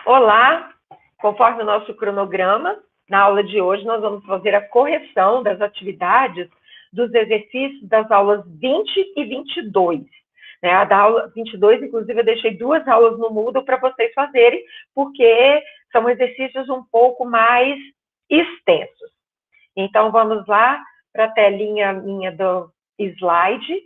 Olá, conforme o nosso cronograma, na aula de hoje nós vamos fazer a correção das atividades dos exercícios das aulas 20 e 22. A da aula 22, inclusive, eu deixei 2 aulas no Moodle para vocês fazerem, porque são exercícios um pouco mais extensos. Então, vamos lá para a telinha minha do slide,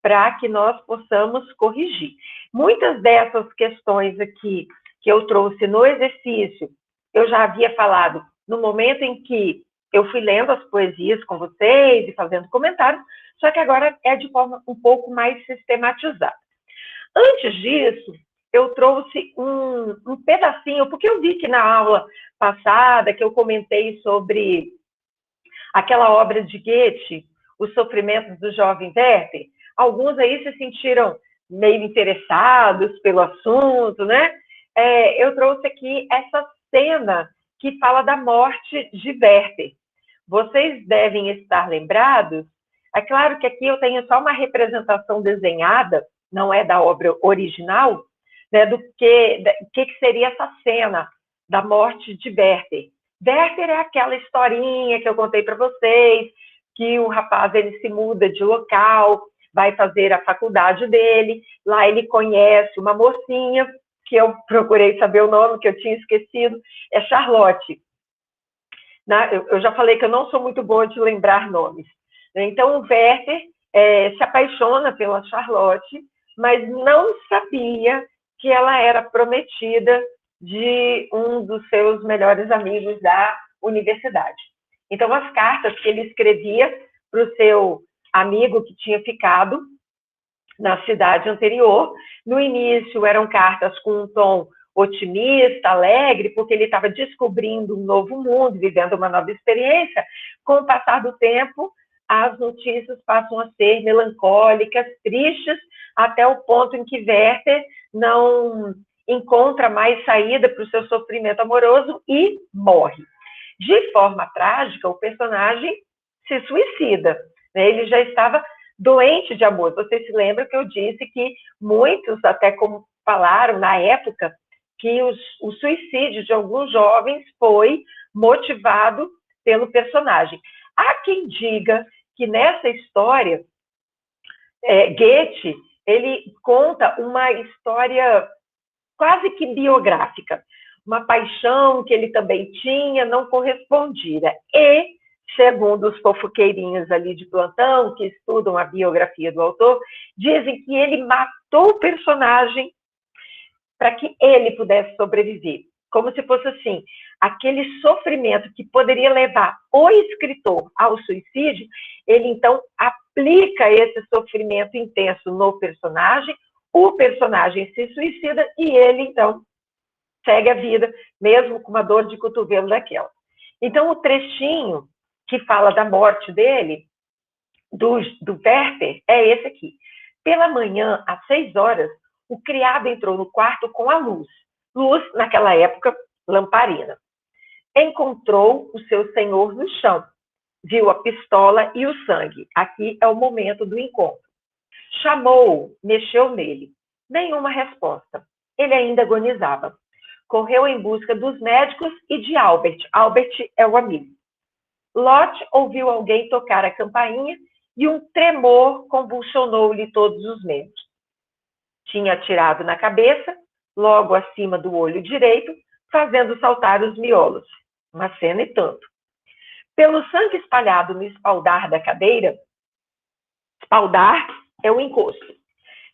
para que nós possamos corrigir. Muitas dessas questões aqui que eu trouxe no exercício, eu já havia falado no momento em que eu fui lendo as poesias com vocês e fazendo comentários, só que agora é de forma um pouco mais sistematizada. Antes disso, eu trouxe um pedacinho, porque eu vi que na aula passada, que eu comentei sobre aquela obra de Goethe, Os Sofrimentos do Jovem Werther, alguns aí se sentiram meio interessados pelo assunto, né? Eu trouxe aqui essa cena que fala da morte de Werther. Vocês devem estar lembrados, é claro que aqui eu tenho só uma representação desenhada, não é da obra original, né, do que seria essa cena da morte de Werther. Werther é aquela historinha que eu contei para vocês, que o rapaz ele se muda de local, vai fazer a faculdade dele, lá ele conhece uma mocinha, que eu procurei saber o nome, que eu tinha esquecido, é Charlotte. Eu já falei que eu não sou muito boa de lembrar nomes. Então, o Werther se apaixona pela Charlotte, mas não sabia que ela era prometida de um dos seus melhores amigos da universidade. Então, as cartas que ele escrevia para o seu amigo que tinha ficado na cidade anterior, no início eram cartas com um tom otimista, alegre, porque ele estava descobrindo um novo mundo, vivendo uma nova experiência. Com o passar do tempo, as notícias passam a ser melancólicas, tristes, até o ponto em que Werther não encontra mais saída para o seu sofrimento amoroso e morre. De forma trágica, o personagem se suicida. Ele já estava doente de amor. Vocês se lembram que eu disse que muitos até como falaram na época que o suicídio de alguns jovens foi motivado pelo personagem. Há quem diga que nessa história, Goethe, ele conta uma história quase que biográfica, uma paixão que ele também tinha, não correspondida. E, segundo os fofoqueirinhos ali de plantão, que estudam a biografia do autor, dizem que ele matou o personagem para que ele pudesse sobreviver. Como se fosse assim, aquele sofrimento que poderia levar o escritor ao suicídio, ele então aplica esse sofrimento intenso no personagem, o personagem se suicida e ele então segue a vida, mesmo com uma dor de cotovelo daquela. Então, o trechinho que fala da morte dele, do Werther, é esse aqui. Pela manhã, às 6 horas, o criado entrou no quarto com a luz. Luz, naquela época, lamparina. Encontrou o seu senhor no chão. Viu a pistola e o sangue. Aqui é o momento do encontro. Chamou-o, mexeu nele. Nenhuma resposta. Ele ainda agonizava. Correu em busca dos médicos e de Albert. Albert é o amigo. Lot ouviu alguém tocar a campainha e um tremor convulsionou-lhe todos os membros. Tinha atirado na cabeça, logo acima do olho direito, fazendo saltar os miolos. Uma cena e tanto. Pelo sangue espalhado no espaldar da cadeira, espaldar é o encosto,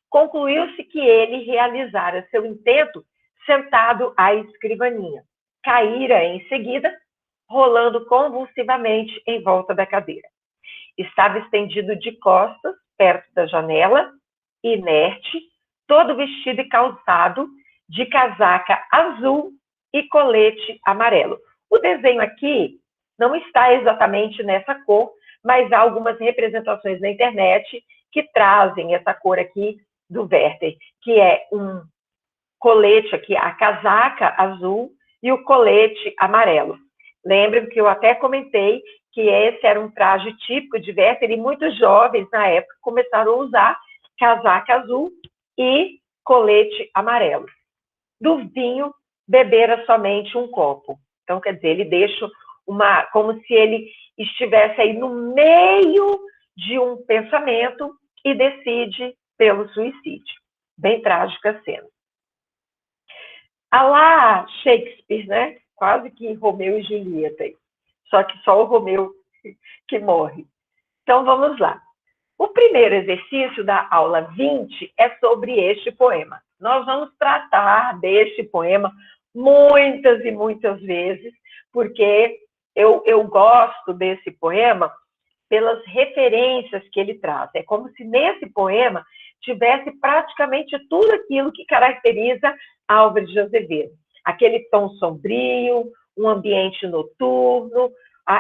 concluiu-se que ele realizara seu intento sentado à escrivaninha. Caíra em seguida, rolando convulsivamente em volta da cadeira. Estava estendido de costas, perto da janela, inerte, todo vestido e calçado, de casaca azul e colete amarelo. O desenho aqui não está exatamente nessa cor, mas há algumas representações na internet que trazem essa cor aqui do Werther, que é um colete aqui, a casaca azul e o colete amarelo. Lembrem que eu até comentei que esse era um traje típico de Werther e muitos jovens na época começaram a usar casaca azul e colete amarelo. Do vinho bebera somente um copo. Então, quer dizer, ele deixa como se ele estivesse aí no meio de um pensamento e decide pelo suicídio. Bem trágica a cena. A lá Shakespeare, né? Quase que Romeu e Julieta. Só que só o Romeu que morre. Então, vamos lá. O primeiro exercício da aula 20 é sobre este poema. Nós vamos tratar deste poema muitas e muitas vezes, porque eu gosto desse poema pelas referências que ele traz. É como se nesse poema tivesse praticamente tudo aquilo que caracteriza Álvares de Azevedo. Aquele tom sombrio, um ambiente noturno,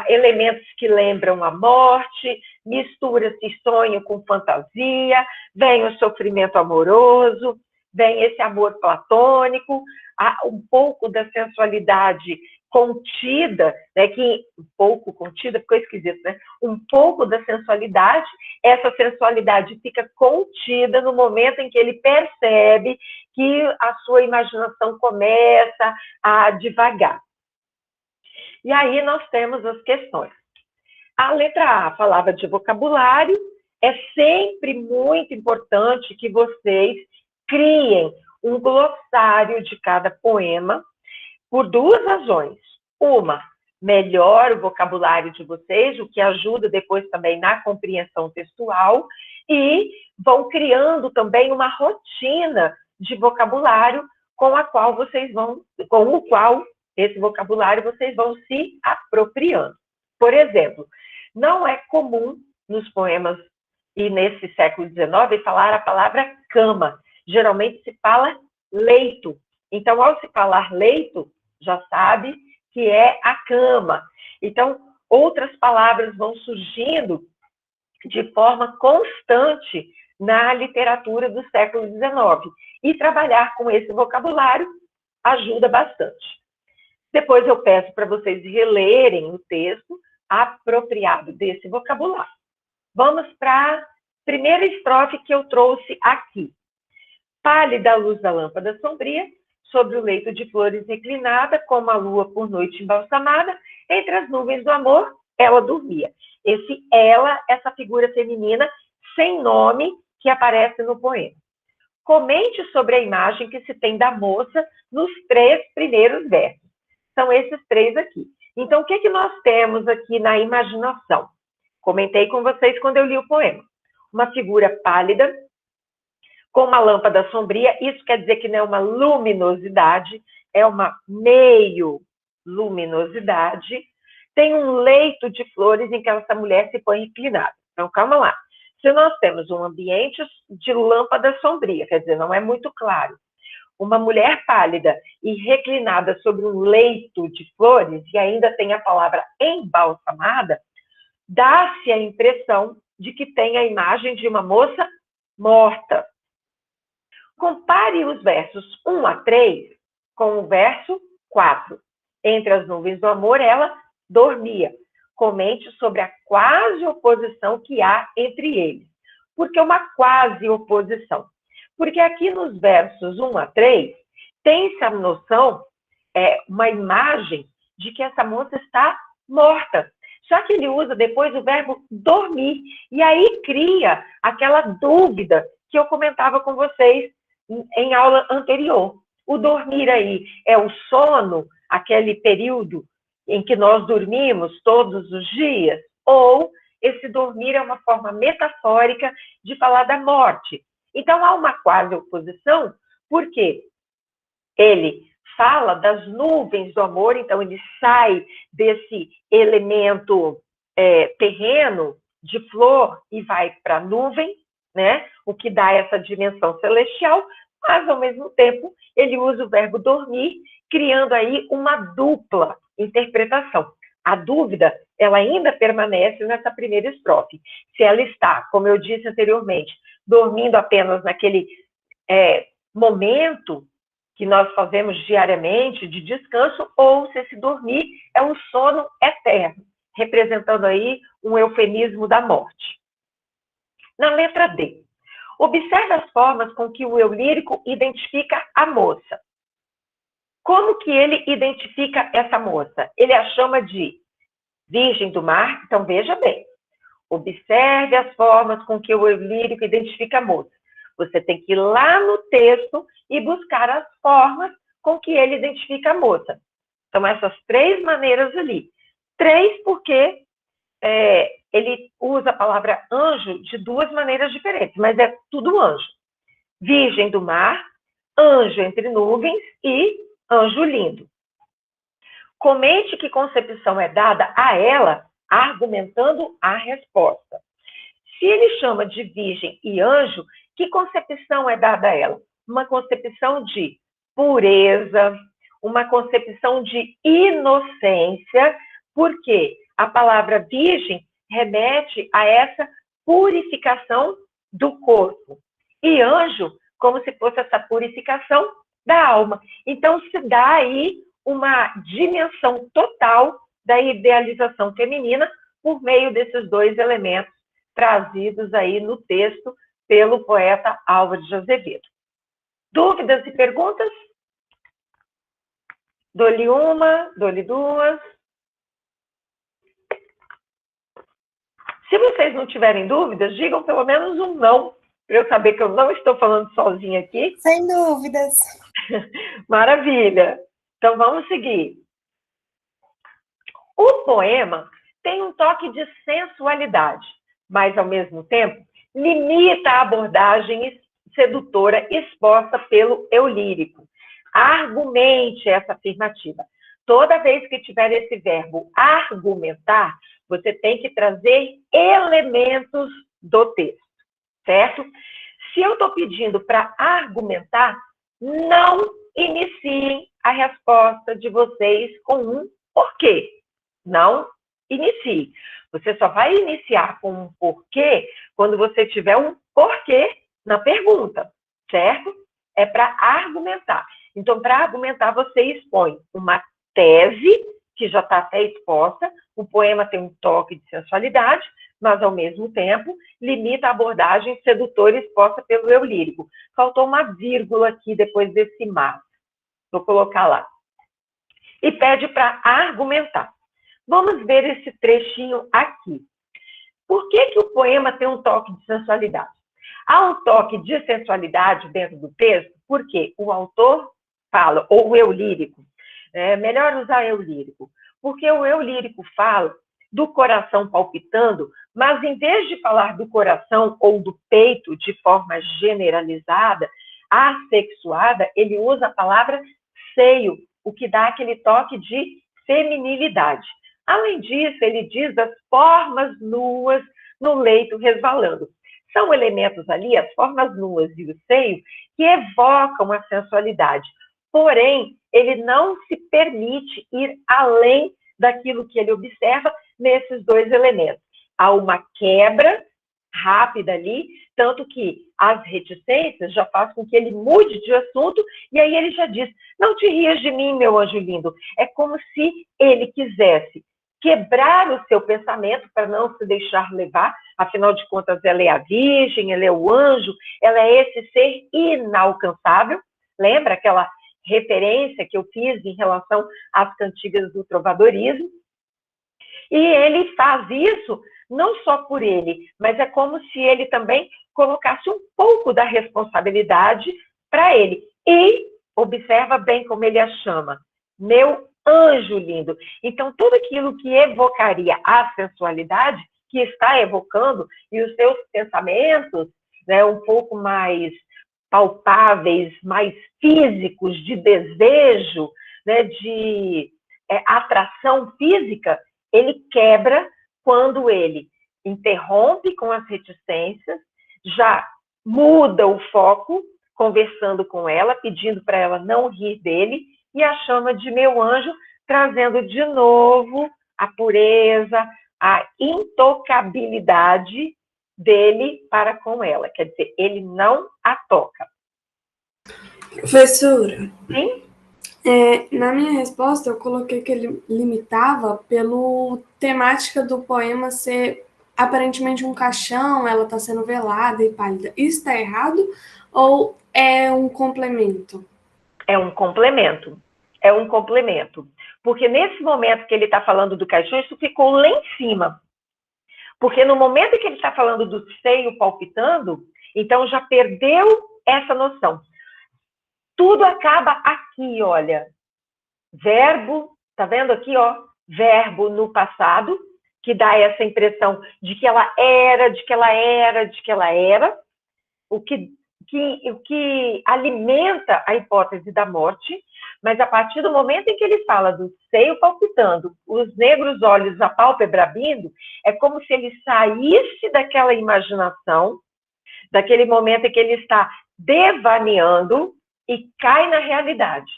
elementos que lembram a morte, mistura-se sonho com fantasia, vem o sofrimento amoroso, vem esse amor platônico, um pouco da sensualidade contida, né, que um pouco contida, ficou esquisito, né? Um pouco da sensualidade, essa sensualidade fica contida no momento em que ele percebe que a sua imaginação começa a divagar. E aí nós temos as questões. A letra A falava de vocabulário, é sempre muito importante que vocês criem um glossário de cada poema, por duas razões. Uma, melhora o vocabulário de vocês, o que ajuda depois também na compreensão textual, e vão criando também uma rotina de vocabulário com o qual esse vocabulário vocês vão se apropriando. Por exemplo, não é comum nos poemas e nesse século XIX falar a palavra cama. Geralmente se fala leito. Então, ao se falar leito, já sabe que é a cama. Então, outras palavras vão surgindo de forma constante na literatura do século XIX. E trabalhar com esse vocabulário ajuda bastante. Depois eu peço para vocês relerem o texto apropriado desse vocabulário. Vamos para a primeira estrofe que eu trouxe aqui. Pálida a luz da lâmpada sombria, sobre o leito de flores reclinada, como a lua por noite embalsamada, entre as nuvens do amor, ela dormia. Esse ela, essa figura feminina sem nome que aparece no poema. Comente sobre a imagem que se tem da moça nos 3 primeiros versos. São esses 3 aqui. Então, o que nós temos aqui na imaginação? Comentei com vocês quando eu li o poema. Uma figura pálida, com uma lâmpada sombria, isso quer dizer que não é uma luminosidade, é uma meio luminosidade. Tem um leito de flores em que essa mulher se põe reclinada. Então, calma lá. Se nós temos um ambiente de lâmpada sombria, quer dizer, não é muito claro, uma mulher pálida e reclinada sobre um leito de flores, e ainda tem a palavra embalsamada, dá-se a impressão de que tem a imagem de uma moça morta. Compare os versos 1 a 3 com o verso 4. Entre as nuvens do amor, ela dormia. Comente sobre a quase oposição que há entre eles. Por que uma quase oposição? Porque aqui nos versos 1 a 3, tem-se a noção, uma imagem de que essa moça está morta. Só que ele usa depois o verbo dormir. E aí cria aquela dúvida que eu comentava com vocês em aula anterior. O dormir aí é o sono, aquele período em que nós dormimos todos os dias? Ou esse dormir é uma forma metafórica de falar da morte? Então, há uma quase oposição, porque ele fala das nuvens do amor, então ele sai desse elemento terreno de flor e vai para a nuvem, né? O que dá essa dimensão celestial, mas, ao mesmo tempo, ele usa o verbo dormir, criando aí uma dupla interpretação. A dúvida, ela ainda permanece nessa primeira estrofe. Se ela está, como eu disse anteriormente, dormindo apenas naquele momento que nós fazemos diariamente de descanso, ou se esse dormir é um sono eterno, representando aí um eufemismo da morte. Na letra D, observe as formas com que o eu lírico identifica a moça. Como que ele identifica essa moça? Ele a chama de Virgem do Mar. Então, veja bem, observe as formas com que o eu lírico identifica a moça. Você tem que ir lá no texto e buscar as formas com que ele identifica a moça. Então, essas 3 maneiras ali. 3 porque ele usa a palavra anjo de 2 maneiras diferentes, mas é tudo anjo. Virgem do Mar, anjo entre nuvens e anjo lindo. Comente que concepção é dada a ela, argumentando a resposta. Se ele chama de virgem e anjo, que concepção é dada a ela? Uma concepção de pureza, uma concepção de inocência, porque a palavra virgem remete a essa purificação do corpo. E anjo, como se fosse essa purificação da alma. Então, se dá aí uma dimensão total da idealização feminina por meio desses 2 elementos trazidos aí no texto pelo poeta Álvares de Azevedo. Dúvidas e perguntas? Dou-lhe uma, dou-lhe 2. Se vocês não tiverem dúvidas, digam pelo menos um não, para eu saber que eu não estou falando sozinha aqui. Sem dúvidas. Maravilha. Então, vamos seguir. O poema tem um toque de sensualidade, mas, ao mesmo tempo, limita a abordagem sedutora exposta pelo eu lírico. Argumente essa afirmativa. Toda vez que tiver esse verbo argumentar, você tem que trazer elementos do texto, certo? Se eu estou pedindo para argumentar, não iniciem a resposta de vocês com um porquê. Não inicie. Você só vai iniciar com um porquê quando você tiver um porquê na pergunta, certo? É para argumentar. Então, para argumentar, você expõe uma tese, que já está até exposta. O poema tem um toque de sensualidade, mas, ao mesmo tempo, limita a abordagem sedutora exposta pelo eu lírico. Faltou uma vírgula aqui depois desse mas. Vou colocar lá. E pede para argumentar. Vamos ver esse trechinho aqui. Por que o poema tem um toque de sensualidade? Há um toque de sensualidade dentro do texto porque o autor fala, ou o eu lírico, é melhor usar eu lírico, porque o eu lírico fala do coração palpitando, mas em vez de falar do coração ou do peito de forma generalizada, assexuada, ele usa a palavra seio, o que dá aquele toque de feminilidade. Além disso, ele diz das formas nuas no leito resvalando. São elementos ali, as formas nuas e o seio, que evocam a sensualidade. Porém, ele não se permite ir além daquilo que ele observa nesses 2 elementos. Há uma quebra rápida ali, tanto que as reticências já fazem com que ele mude de assunto, e aí ele já diz, não te rias de mim, meu anjo lindo. É como se ele quisesse quebrar o seu pensamento para não se deixar levar, afinal de contas, ela é a virgem, ela é o anjo, ela é esse ser inalcançável. Lembra aquela referência que eu fiz em relação às cantigas do trovadorismo? E ele faz isso não só por ele, mas é como se ele também colocasse um pouco da responsabilidade para ele. E observa bem como ele a chama, meu anjo lindo. Então, tudo aquilo que evocaria a sensualidade, que está evocando, e os seus pensamentos, né, um pouco mais palpáveis, mais físicos, de desejo, né, de atração física, ele quebra quando ele interrompe com as reticências, já muda o foco, conversando com ela, pedindo para ela não rir dele, e a chama de meu anjo, trazendo de novo a pureza, a intocabilidade dele para com ela. Quer dizer, ele não a toca. Professora, Sim? Na minha resposta, eu coloquei que ele limitava pela temática do poema ser aparentemente um caixão, ela está sendo velada e pálida. Isso está errado ou é um complemento? É um complemento. é um complemento. Porque nesse momento que ele está falando do caixão, isso ficou lá em cima. Porque no momento que ele está falando do seio palpitando, então já perdeu essa noção. Tudo acaba aqui, olha. Verbo, tá vendo aqui, ó? Verbo no passado, que dá essa impressão de que ela era, de que ela era, de que ela era. O que alimenta a hipótese da morte, mas a partir do momento em que ele fala do seio palpitando, os negros olhos, a pálpebra abrindo, é como se ele saísse daquela imaginação, daquele momento em que ele está devaneando e cai na realidade.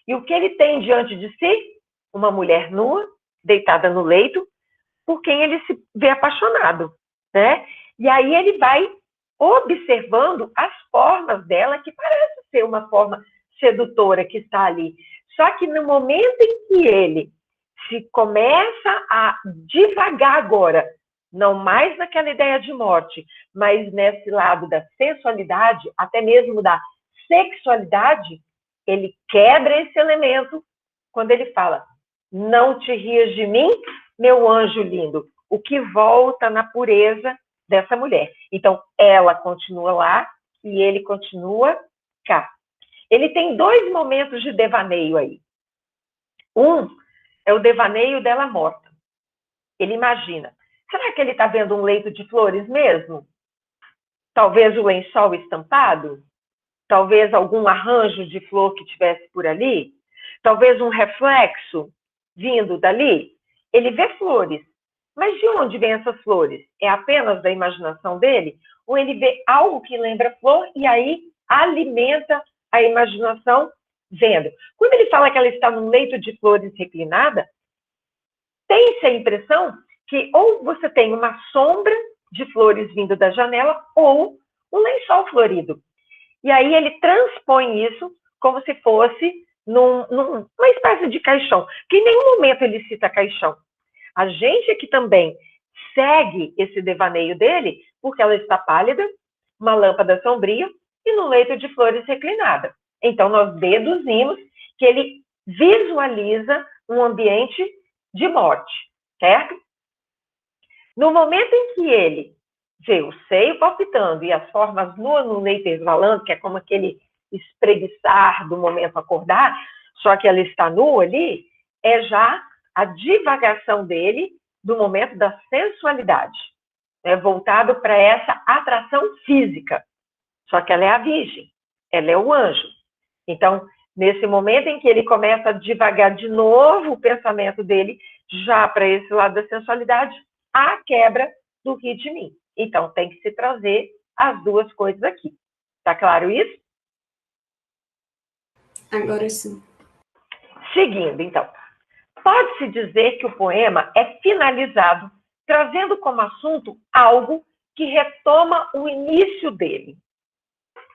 E o que ele tem diante de si? Uma mulher nua, deitada no leito, por quem ele se vê apaixonado, né? E aí ele vai observando as formas dela, que parece ser uma forma sedutora que está ali. Só que no momento em que ele se começa a divagar agora, não mais naquela ideia de morte, mas nesse lado da sensualidade, até mesmo da sexualidade, ele quebra esse elemento quando ele fala: não te rias de mim, meu anjo lindo, o que volta na pureza dessa mulher. Então, ela continua lá e ele continua cá. Ele tem dois momentos de devaneio aí. Um é o devaneio dela morta. Ele imagina, será que ele está vendo um leito de flores mesmo? Talvez o lençol estampado? Talvez algum arranjo de flor que tivesse por ali? Talvez um reflexo vindo dali? Ele vê flores. Mas de onde vêm essas flores? É apenas da imaginação dele? Ou ele vê algo que lembra flor e aí alimenta a imaginação vendo? Quando ele fala que ela está num leito de flores reclinada, tem-se a impressão que ou você tem uma sombra de flores vindo da janela ou um lençol florido. E aí ele transpõe isso como se fosse numa espécie de caixão, que em nenhum momento ele cita caixão. A gente aqui também segue esse devaneio dele porque ela está pálida, uma lâmpada sombria e no leito de flores reclinada. Então, nós deduzimos que ele visualiza um ambiente de morte, certo? No momento em que ele vê o seio palpitando e as formas nuas no leito resvalando, que é como aquele espreguiçar do momento acordar, só que ela está nua ali, é já a divagação dele do momento da sensualidade, né, voltado para essa atração física. Só que ela é a virgem, ela é o anjo. Então, nesse momento em que ele começa a divagar de novo o pensamento dele, já para esse lado da sensualidade, a quebra do ri de mim. Então, tem que se trazer as duas coisas aqui. Tá claro isso? Agora sim. Seguindo, então. Pode-se dizer que o poema é finalizado trazendo como assunto algo que retoma o início dele.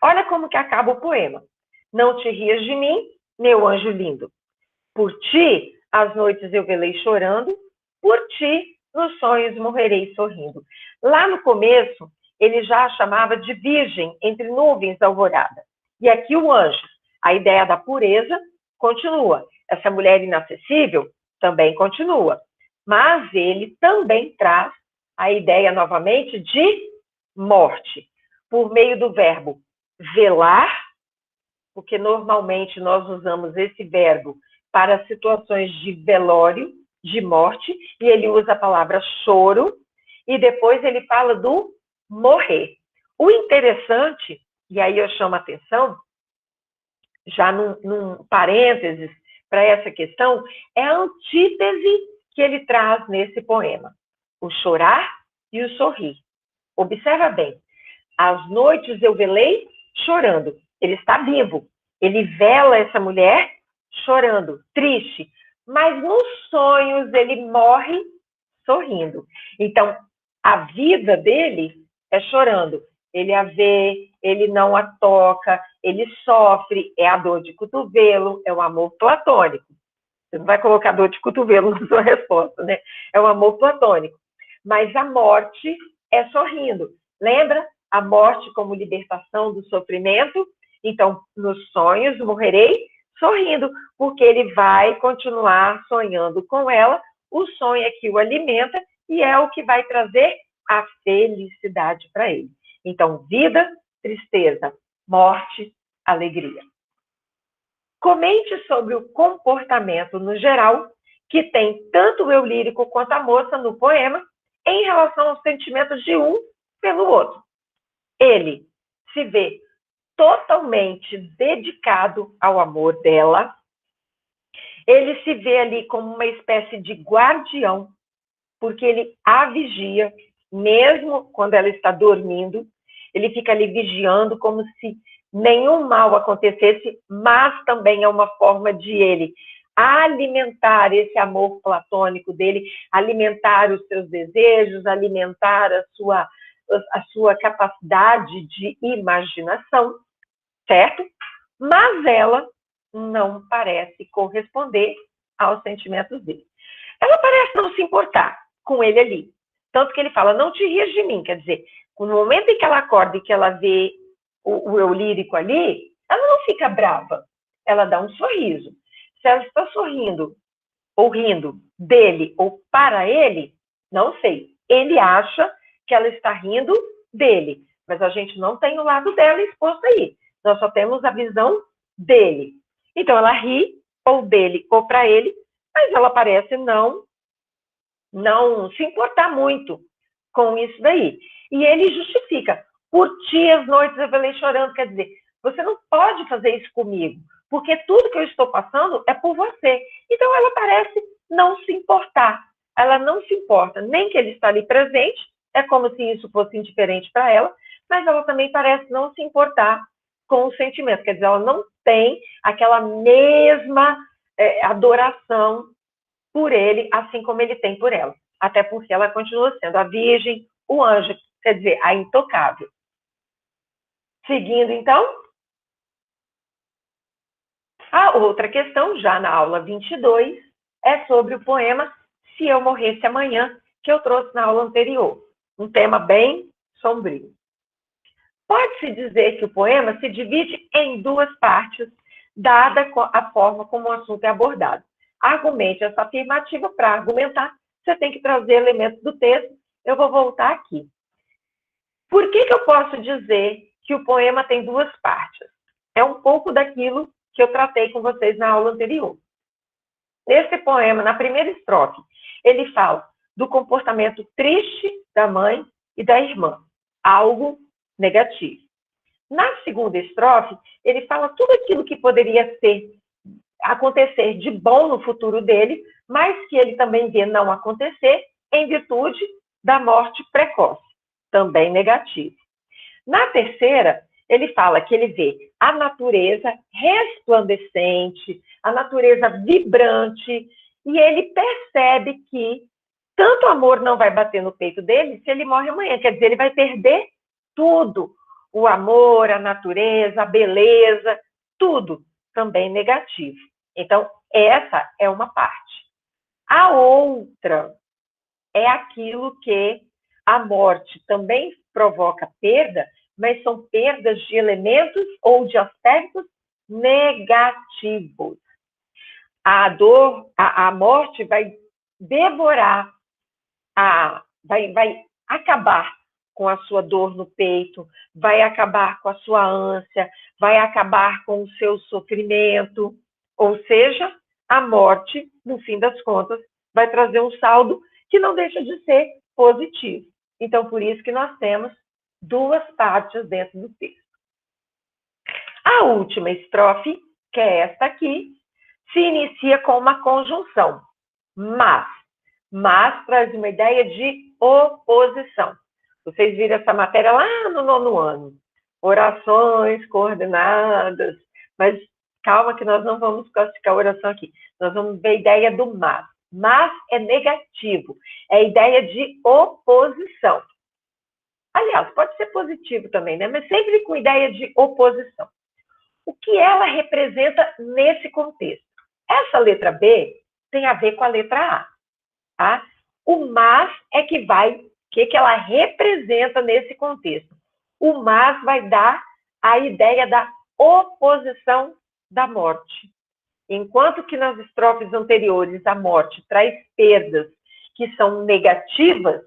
Olha como que acaba o poema. Não te rias de mim, meu anjo lindo. Por ti, as noites eu velei chorando, por ti, nos sonhos morrerei sorrindo. Lá no começo, ele já a chamava de virgem entre nuvens alvorada. E aqui o anjo, a ideia da pureza, continua. Essa mulher inacessível também continua. Mas ele também traz a ideia, novamente, de morte, por meio do verbo velar, porque normalmente nós usamos esse verbo para situações de velório, de morte, e ele usa a palavra choro, e depois ele fala do morrer. O interessante, e aí eu chamo a atenção, já num parênteses para essa questão, é a antítese que ele traz nesse poema. O chorar e o sorrir. Observa bem. As noites eu velei chorando. Ele está vivo. Ele vela essa mulher chorando, triste. Mas nos sonhos ele morre sorrindo. Então, a vida dele é chorando. Ele a vê, ele não a toca, ele sofre, é a dor de cotovelo, é o amor platônico. Você não vai colocar dor de cotovelo na sua resposta, né? É o amor platônico. Mas a morte é sorrindo. Lembra? A morte como libertação do sofrimento. Então, nos sonhos morrerei sorrindo, porque ele vai continuar sonhando com ela, o sonho é que o alimenta e é o que vai trazer a felicidade para ele. Então, vida, tristeza, morte, alegria. Comente sobre o comportamento no geral, que tem tanto o eu lírico quanto a moça no poema, em relação aos sentimentos de um pelo outro. Ele se vê totalmente dedicado ao amor dela, ele se vê ali como uma espécie de guardião, porque ele a vigia, mesmo quando ela está dormindo, ele fica ali vigiando como se nenhum mal acontecesse, mas também é uma forma de ele alimentar esse amor platônico dele, alimentar os seus desejos, alimentar a sua capacidade de imaginação, certo? Mas ela não parece corresponder aos sentimentos dele. Ela parece não se importar com ele ali. Tanto que ele fala, não te rias de mim. Quer dizer, no momento em que ela acorda e que ela vê o eu lírico ali, ela não fica brava. Ela dá um sorriso. Se ela está sorrindo ou rindo dele ou para ele, não sei. Ele acha que ela está rindo dele, mas a gente não tem o lado dela exposto aí. Nós só temos a visão dele. Então ela ri ou dele ou para ele, mas ela parece não se importar muito com isso daí. E ele justifica. Por dias, noites eu falei chorando, quer dizer, você não pode fazer isso comigo, porque tudo que eu estou passando é por você. Então ela parece não se importar. Ela não se importa nem que ele está ali presente, é como se isso fosse indiferente para ela, mas ela também parece não se importar com o sentimento. Quer dizer, ela não tem aquela mesma adoração por ele, assim como ele tem por ela. Até porque ela continua sendo a virgem, o anjo, quer dizer, a intocável. Seguindo, então, a outra questão, já na aula 22, é sobre o poema Se Eu Morresse Amanhã, que eu trouxe na aula anterior. Um tema bem sombrio. Pode-se dizer que o poema se divide em duas partes, dada a forma como o assunto é abordado. Argumente essa afirmativa. Para argumentar, você tem que trazer elementos do texto. Eu vou voltar aqui. Por que eu posso dizer que o poema tem duas partes? É um pouco daquilo que eu tratei com vocês na aula anterior. Nesse poema, na primeira estrofe, ele fala do comportamento triste da mãe e da irmã, algo negativo. Na segunda estrofe, ele fala tudo aquilo que poderia acontecer de bom no futuro dele, mas que ele também vê não acontecer em virtude da morte precoce, também negativo. Na terceira, ele fala que ele vê a natureza resplandecente, a natureza vibrante, e ele percebe que tanto amor não vai bater no peito dele se ele morre amanhã. Quer dizer, ele vai perder tudo. O amor, a natureza, a beleza, tudo também negativo. Então, essa é uma parte. A outra é aquilo que a morte também provoca perda, mas são perdas de elementos ou de aspectos negativos. A dor, a morte vai devorar, vai acabar com a sua dor no peito, vai acabar com a sua ânsia, vai acabar com o seu sofrimento. Ou seja, a morte, no fim das contas, vai trazer um saldo que não deixa de ser positivo. Então, por isso que nós temos duas partes dentro do texto. A última estrofe, que é esta aqui, se inicia com uma conjunção, mas traz uma ideia de oposição. Vocês viram essa matéria lá no 9º ano, orações coordenadas, mas calma que nós não vamos classificar a oração aqui, nós vamos ver a ideia do mas. Mas é negativo, é a ideia de oposição. Aliás, pode ser positivo também, né? Mas sempre com ideia de oposição. O que ela representa nesse contexto? Essa letra B tem a ver com a letra A. Tá? O mas é que que ela representa nesse contexto. O mas vai dar a ideia da oposição da morte. Enquanto que nas estrofes anteriores a morte traz perdas que são negativas,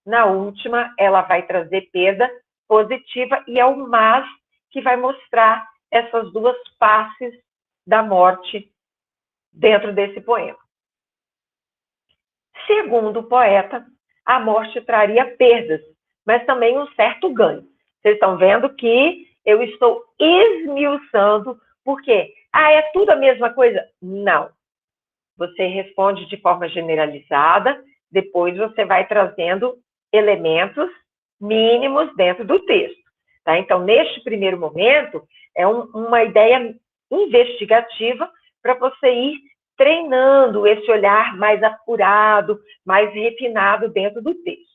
na última ela vai trazer perda positiva, e é o mas que vai mostrar essas duas faces da morte dentro desse poema. Segundo o poeta, a morte traria perdas, mas também um certo ganho. Vocês estão vendo que eu estou esmiuçando, porque, é tudo a mesma coisa? Não. Você responde de forma generalizada, depois você vai trazendo elementos mínimos dentro do texto. Tá? Então, neste primeiro momento, é uma ideia investigativa para você ir treinando esse olhar mais apurado, mais refinado dentro do texto.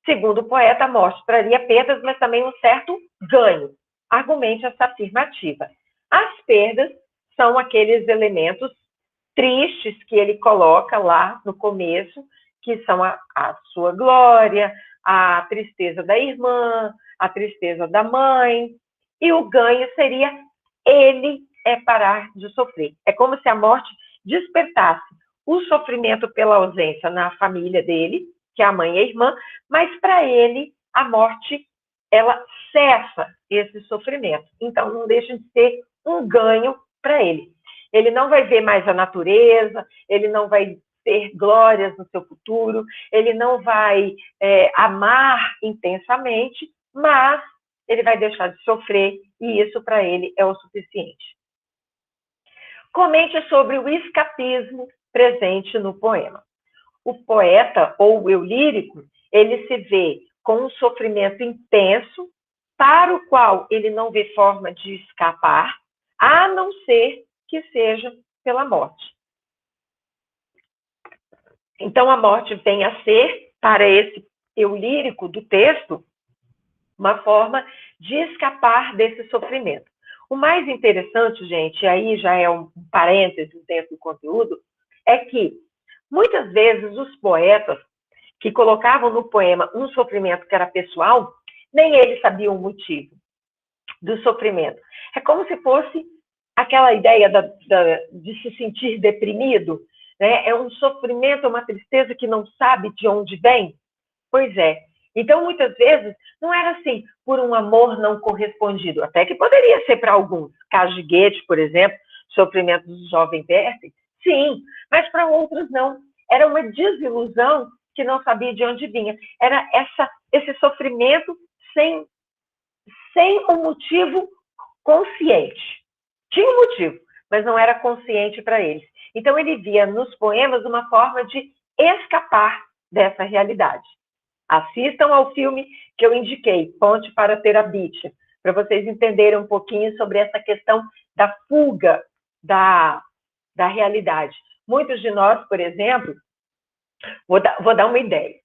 Segundo o poeta, a morte traria perdas, mas também um certo ganho. Argumente essa afirmativa. As perdas são aqueles elementos tristes que ele coloca lá no começo, que são a sua glória, a tristeza da irmã, a tristeza da mãe, e o ganho seria ele parar de sofrer. É como se a morte despertasse o sofrimento pela ausência na família dele, que é a mãe e a irmã, mas para ele a morte, ela cessa esse sofrimento. Então não deixa de ser um ganho para ele. Ele não vai ver mais a natureza, ele não vai ter glórias no seu futuro, ele não vai amar intensamente, mas ele vai deixar de sofrer, e isso para ele é o suficiente. Comente sobre o escapismo presente no poema. O poeta, ou o eu lírico, ele se vê com um sofrimento intenso, para o qual ele não vê forma de escapar, a não ser que seja pela morte. Então, a morte vem a ser, para esse eu lírico do texto, uma forma de escapar desse sofrimento. O mais interessante, gente, aí já é um parênteses dentro do conteúdo, é que muitas vezes os poetas que colocavam no poema um sofrimento que era pessoal, nem eles sabiam o motivo do sofrimento. É como se fosse aquela ideia de se sentir deprimido, né? É um sofrimento, uma tristeza que não sabe de onde vem. Pois é. Então, muitas vezes, não era assim, por um amor não correspondido, até que poderia ser para alguns. Caso de Goethe, por exemplo, sofrimento do jovem Werther, sim, mas para outros não. Era uma desilusão que não sabia de onde vinha. Era esse sofrimento sem um motivo consciente. Tinha um motivo, mas não era consciente para eles. Então, ele via nos poemas uma forma de escapar dessa realidade. Assistam ao filme que eu indiquei, Ponte para Terabithia, para vocês entenderem um pouquinho sobre essa questão da fuga da realidade. Muitos de nós, por exemplo, vou dar uma ideia.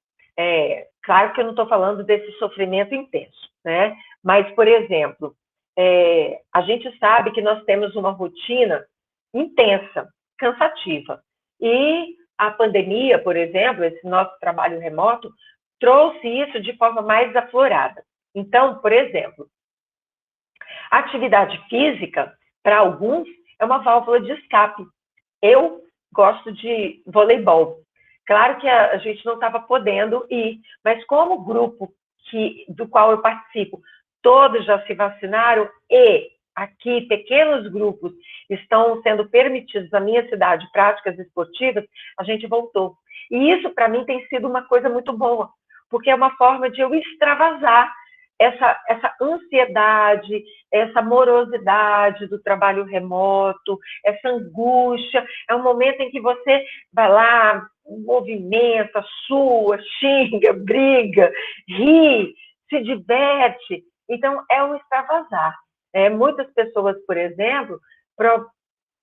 Claro que eu não estou falando desse sofrimento intenso, né? Mas, por exemplo, a gente sabe que nós temos uma rotina intensa, cansativa. E a pandemia, por exemplo, esse nosso trabalho remoto, trouxe isso de forma mais aflorada. Então, por exemplo, a atividade física, para alguns, é uma válvula de escape. Eu gosto de voleibol. Claro que a gente não estava podendo ir, mas como o grupo do qual eu participo, todos já se vacinaram e aqui pequenos grupos estão sendo permitidos na minha cidade práticas esportivas, a gente voltou. E isso, para mim, tem sido uma coisa muito boa, porque é uma forma de eu extravasar essa ansiedade, essa morosidade do trabalho remoto, essa angústia. É um momento em que você vai lá, movimenta, sua, xinga, briga, ri, se diverte. Então, é um extravasar. Muitas pessoas, por exemplo,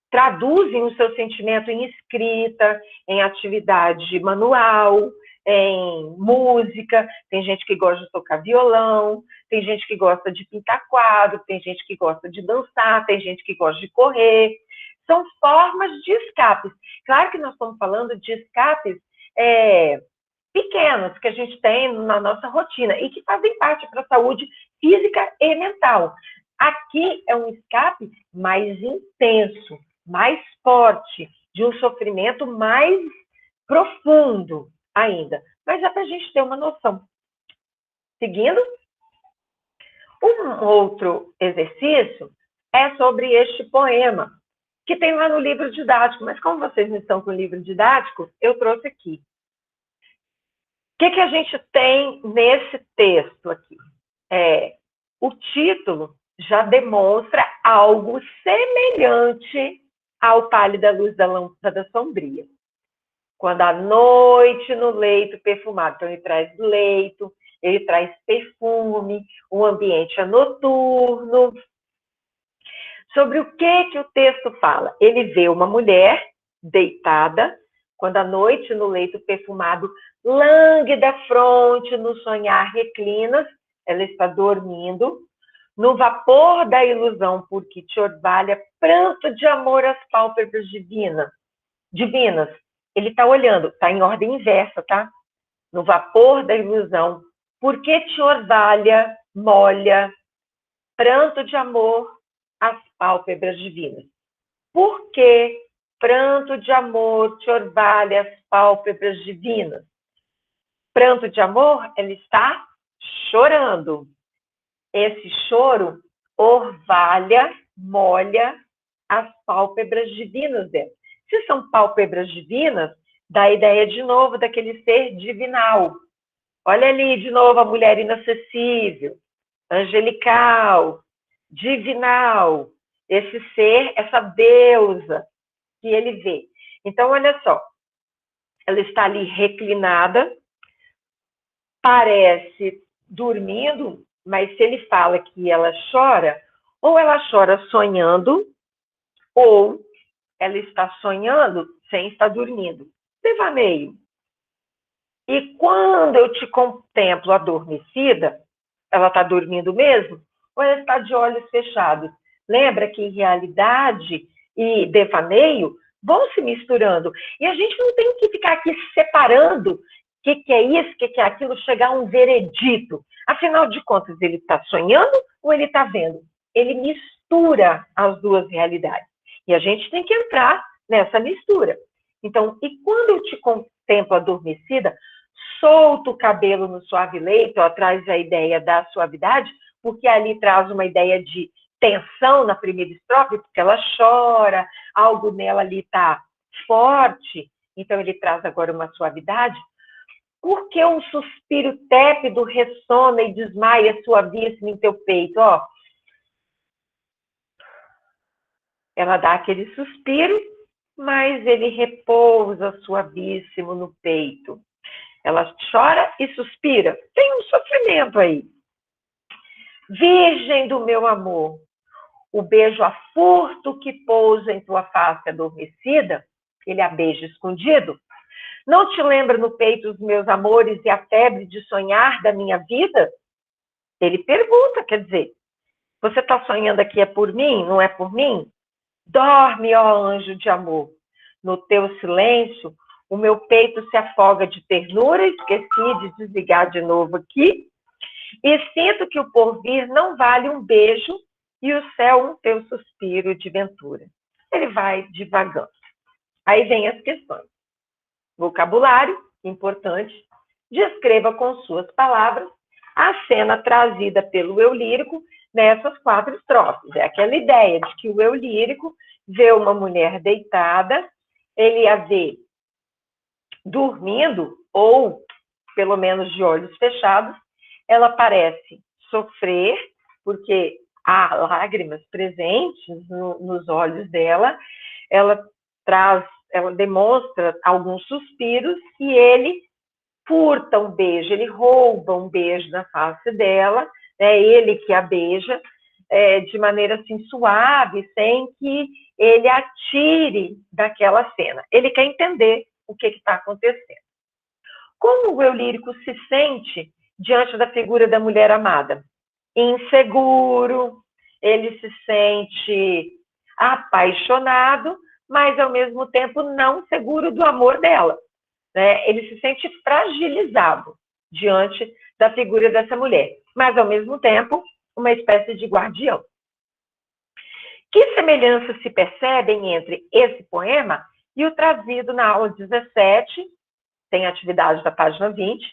traduzem o seu sentimento em escrita, em atividade manual, em música. Tem gente que gosta de tocar violão, tem gente que gosta de pintar quadro, tem gente que gosta de dançar, tem gente que gosta de correr. São formas de escapes. Claro que nós estamos falando de escapes pequenos que a gente tem na nossa rotina e que fazem parte para a saúde física e mental. Aqui é um escape mais intenso, mais forte, de um sofrimento mais profundo ainda. Mas é para a gente ter uma noção. Seguindo, um outro exercício é sobre este poema, que tem lá no livro didático, mas como vocês não estão com o livro didático, eu trouxe aqui. O que a gente tem nesse texto aqui? O título já demonstra algo semelhante ao pálido da luz da lâmpada sombria. Quando a noite no leito perfumado, então ele traz leito, ele traz perfume, o ambiente é noturno. Sobre o que o texto fala? Ele vê uma mulher deitada, quando a noite no leito perfumado, lânguida fronte, no sonhar reclinas, ela está dormindo, no vapor da ilusão por que te orvalha, pranto de amor às pálpebras divinas. Ele está olhando, está em ordem inversa, tá? No vapor da ilusão, por que te orvalha, molha, pranto de amor às pálpebras divinas. Por que pranto de amor te orvalha as pálpebras divinas? Pranto de amor, ele está chorando. Esse choro orvalha, molha as pálpebras divinas dela. Se são pálpebras divinas, dá a ideia de novo daquele ser divinal. Olha ali de novo a mulher inacessível, angelical, divinal, esse ser, essa deusa que ele vê. Então, olha só, ela está ali reclinada, parece dormindo, mas se ele fala que ela chora, ou ela chora sonhando, ou ela está sonhando sem estar dormindo. Devaneio. E quando eu te contemplo adormecida, ela está dormindo mesmo? Ou ela está de olhos fechados? Lembra que realidade e devaneio vão se misturando. E a gente não tem que ficar aqui separando o que é isso, o que é aquilo, chegar a um veredito. Afinal de contas, ele está sonhando ou ele está vendo? Ele mistura as duas realidades. E a gente tem que entrar nessa mistura. Então, e quando eu te contemplo adormecida, solto o cabelo no suave leito, ó, traz a ideia da suavidade, porque ali traz uma ideia de tensão na primeira estrofe, porque ela chora, algo nela ali está forte, então ele traz agora uma suavidade. Porque um suspiro tépido ressona e desmaia suavíssimo em teu peito, ó. Ela dá aquele suspiro, mas ele repousa suavíssimo no peito. Ela chora e suspira. Tem um sofrimento aí. Virgem do meu amor, o beijo a furto que pousa em tua face adormecida, ele a beija escondido. Não te lembra no peito os meus amores e a febre de sonhar da minha vida? Ele pergunta, quer dizer, você está sonhando aqui é por mim, não é por mim? Dorme, ó anjo de amor. No teu silêncio, o meu peito se afoga de ternura, esqueci de desligar de novo aqui, e sinto que o porvir não vale um beijo e o céu um teu suspiro de ventura. Ele vai divagando. Aí vem as questões. Vocabulário, importante, descreva com suas palavras a cena trazida pelo eu lírico nessas 4 estrofes. É aquela ideia de que o eu lírico vê uma mulher deitada, ele a vê dormindo, ou pelo menos de olhos fechados, ela parece sofrer, porque há lágrimas presentes nos olhos dela, ela demonstra alguns suspiros e ele furta um beijo, ele rouba um beijo na face dela, é ele que a beija de maneira assim suave, sem que ele atire daquela cena. Ele quer entender o que está acontecendo. Como o eu lírico se sente diante da figura da mulher amada? Inseguro, ele se sente apaixonado, mas ao mesmo tempo não seguro do amor dela. Né? Ele se sente fragilizado diante da figura dessa mulher, mas ao mesmo tempo uma espécie de guardião. Que semelhanças se percebem entre esse poema e o trazido na aula 17, tem atividade da página 20,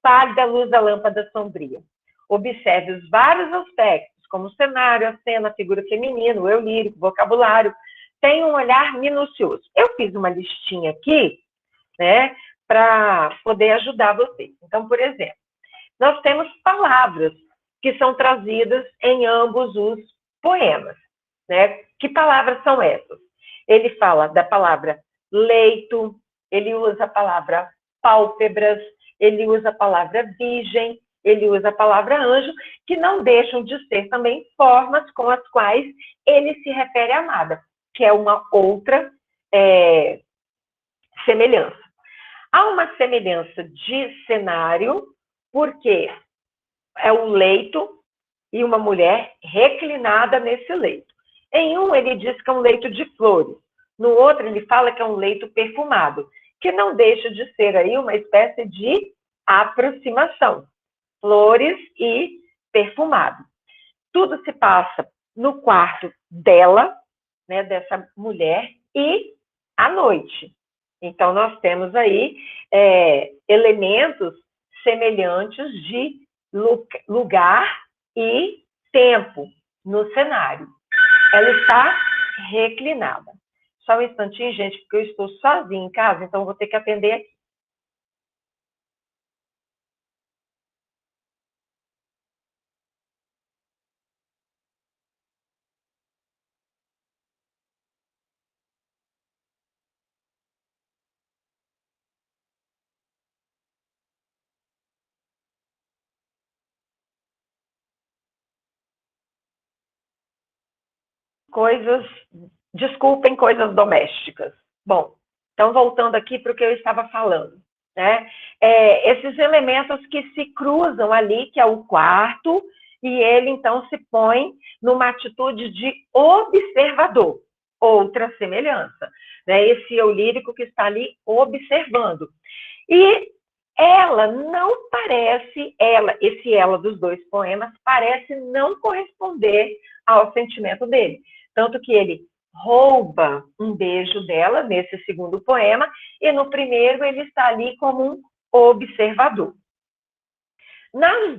Pálida luz da lâmpada sombria. Observe os vários aspectos, como o cenário, a cena, a figura feminina, o eu lírico, o vocabulário. Tem um olhar minucioso. Eu fiz uma listinha aqui, né, para poder ajudar vocês. Então, por exemplo, nós temos palavras que são trazidas em ambos os poemas, né? Que palavras são essas? Ele fala da palavra leito, ele usa a palavra pálpebras, ele usa a palavra virgem, ele usa a palavra anjo, que não deixam de ser também formas com as quais ele se refere à amada, que é uma outra semelhança. Há uma semelhança de cenário, porque é um leito e uma mulher reclinada nesse leito. Em um, ele diz que é um leito de flores. No outro, ele fala que é um leito perfumado, que não deixa de ser aí uma espécie de aproximação. Flores e perfumado. Tudo se passa no quarto dela, né, dessa mulher, e à noite. Então, nós temos aí elementos semelhantes de lugar e tempo no cenário. Ela está reclinada. Só um instantinho, gente, porque eu estou sozinha em casa, então vou ter que atender aqui. Desculpem, coisas domésticas. Bom, então voltando aqui para o que eu estava falando, né? Esses elementos que se cruzam ali, que é o quarto, e ele então se põe numa atitude de observador, outra semelhança, né? Esse eu lírico que está ali observando. E ela não parece, esse ela dos dois poemas, parece não corresponder ao sentimento dele. Tanto que ele rouba um beijo dela nesse segundo poema, e no primeiro ele está ali como um observador. Nos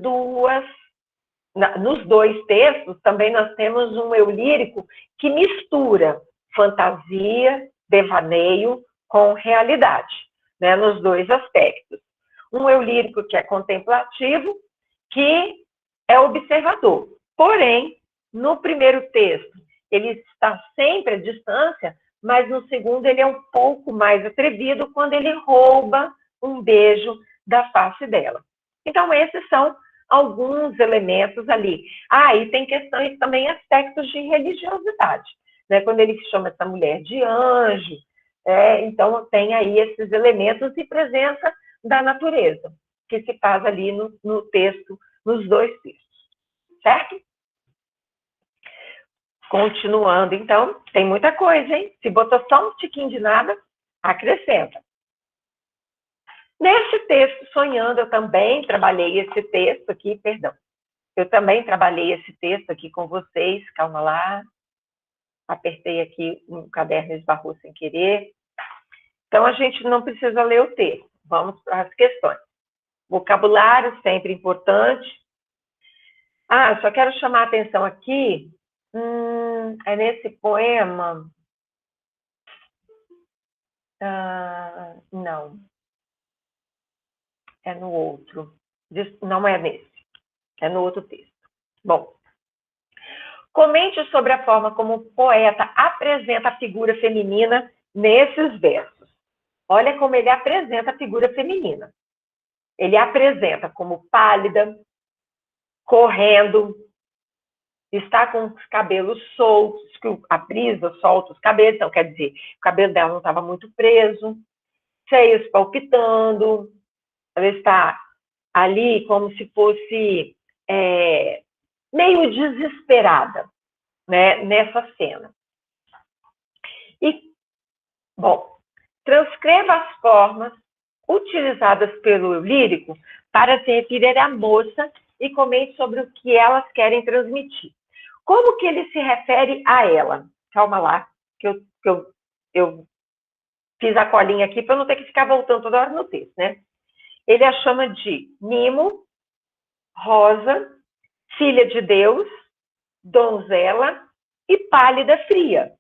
dois textos, também nós temos um eu lírico que mistura fantasia, devaneio com realidade, né, nos dois aspectos. Um eu lírico que é contemplativo, que é observador. Porém, no primeiro texto, ele está sempre à distância, mas no segundo ele é um pouco mais atrevido quando ele rouba um beijo da face dela. Então, esses são alguns elementos ali. E tem questões também, aspectos de religiosidade, né? Quando ele chama essa mulher de anjo, então tem aí esses elementos e presença da natureza, que se faz ali no texto, nos dois textos, certo? Continuando, então, tem muita coisa, hein? Se botou só um tiquinho de nada, acrescenta. Neste texto, Sonhando, eu também trabalhei esse texto aqui, eu também trabalhei esse texto aqui com vocês, calma lá, apertei aqui um caderno e esbarrou sem querer. Então, a gente não precisa ler o texto, vamos para as questões. Vocabulário, sempre importante. Só quero chamar a atenção aqui, é nesse poema, não, é no outro, não é nesse, é no outro texto. Bom, comente sobre a forma como o poeta apresenta a figura feminina nesses versos. Olha como ele apresenta a figura feminina. Ele apresenta como pálida, correndo, está com os cabelos soltos, que a brisa solta os cabelos, então quer dizer, o cabelo dela não estava muito preso, seios palpitando, ela está ali como se fosse meio desesperada, né, nessa cena. E, bom, transcreva as formas utilizadas pelo lírico para se referir à moça e comente sobre o que elas querem transmitir. Como que ele se refere a ela? Calma lá, que eu fiz a colinha aqui para não ter que ficar voltando toda hora no texto, né? Ele a chama de mimo, rosa, filha de Deus, donzela e pálida fria.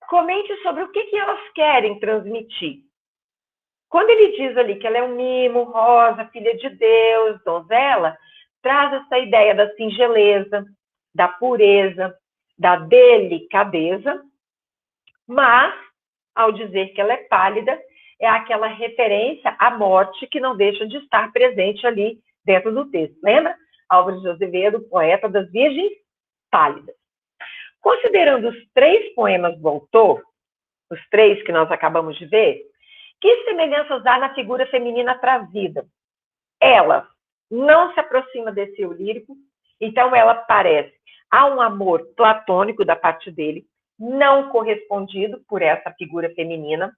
Comente sobre o que elas querem transmitir. Quando ele diz ali que ela é um mimo, rosa, filha de Deus, donzela, traz essa ideia da singeleza, da pureza, da delicadeza, mas, ao dizer que ela é pálida, é aquela referência à morte que não deixa de estar presente ali dentro do texto. Lembra? Álvares de Azevedo, poeta das Virgens Pálidas. Considerando os 3 poemas do autor, os 3 que nós acabamos de ver, que semelhanças há na figura feminina trazida? Ela não se aproxima desse eu lírico, então ela parece há um amor platônico da parte dele, não correspondido por essa figura feminina.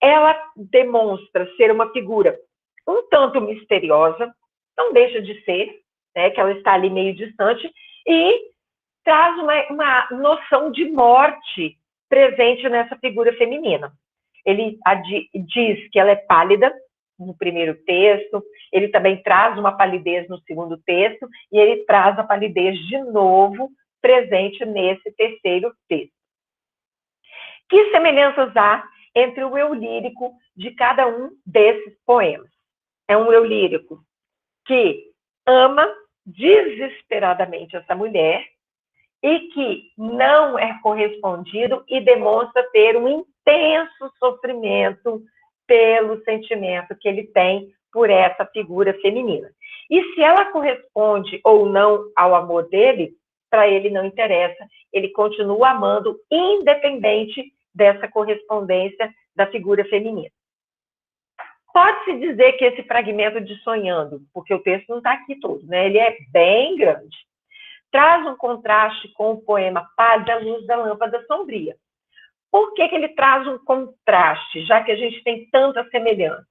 Ela demonstra ser uma figura um tanto misteriosa, não deixa de ser, né, que ela está ali meio distante, e traz uma noção de morte presente nessa figura feminina. Ele diz que ela é pálida no primeiro texto, ele também traz uma palidez no segundo texto, e ele traz a palidez de novo presente nesse terceiro texto. Que semelhanças há entre o eu lírico de cada um desses poemas? É um eu lírico que ama desesperadamente essa mulher e que não é correspondido e demonstra ter um intenso sofrimento pelo sentimento que ele tem por essa figura feminina. E se ela corresponde ou não ao amor dele, para ele não interessa, ele continua amando independente dessa correspondência da figura feminina. Pode-se dizer que esse fragmento de Sonhando, porque o texto não está aqui todo, né? Ele é bem grande, traz um contraste com o poema Pálida Luz da Lâmpada Sombria. Por que ele traz um contraste, já que a gente tem tantas semelhanças?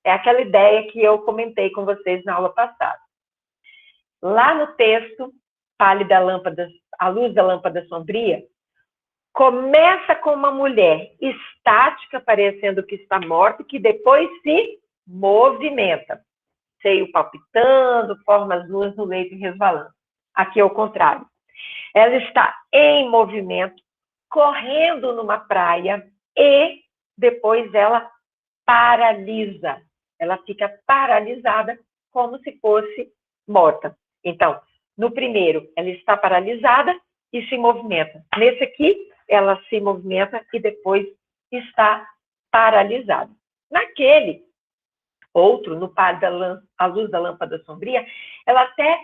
É aquela ideia que eu comentei com vocês na aula passada. Lá no texto, Pálida Lâmpada, a Luz da Lâmpada Sombria, começa com uma mulher estática, parecendo que está morta, que depois se movimenta. Seio palpitando, formas nuas no leito resvalando. Aqui é o contrário. Ela está em movimento, correndo numa praia e depois ela paralisa. Ela fica paralisada como se fosse morta. Então, no primeiro, ela está paralisada e se movimenta. Nesse aqui, ela se movimenta e depois está paralisada. Naquele outro, no A Luz da Lâmpada Sombria, ela até